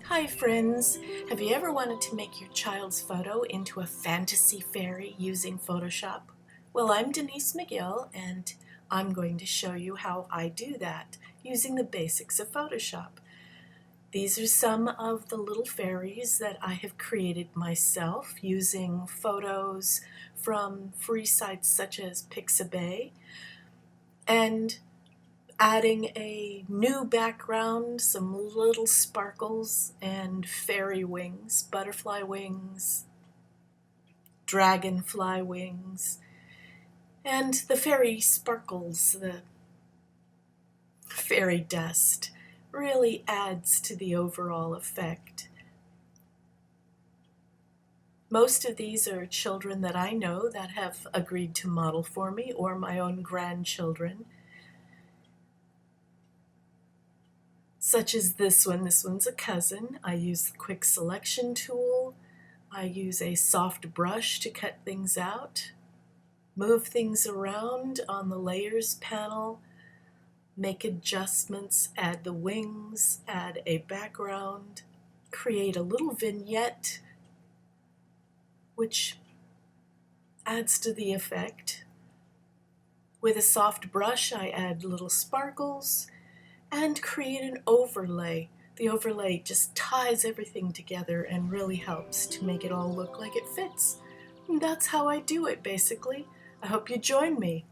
Hi friends! Have you ever wanted to make your child's photo into a fantasy fairy using Photoshop? Well, I'm Denise McGill and I'm going to show you how I do that using the basics of Photoshop. These are some of the little fairies that I have created myself using photos from free sites such as Pixabay and adding a new background, some little sparkles and fairy wings, butterfly wings, dragonfly wings, and the fairy sparkles, the fairy dust really adds to the overall effect. Most of these are children that I know that have agreed to model for me, or my own grandchildren, such as this one. This one's a cousin. I use the quick selection tool. I use a soft brush to cut things out, move things around on the layers panel, make adjustments, add the wings, add a background, create a little vignette which adds to the effect. With a soft brush I add little sparkles and create an overlay. The overlay just ties everything together and really helps to make it all look like it fits. And that's how I do it, basically. I hope you join me.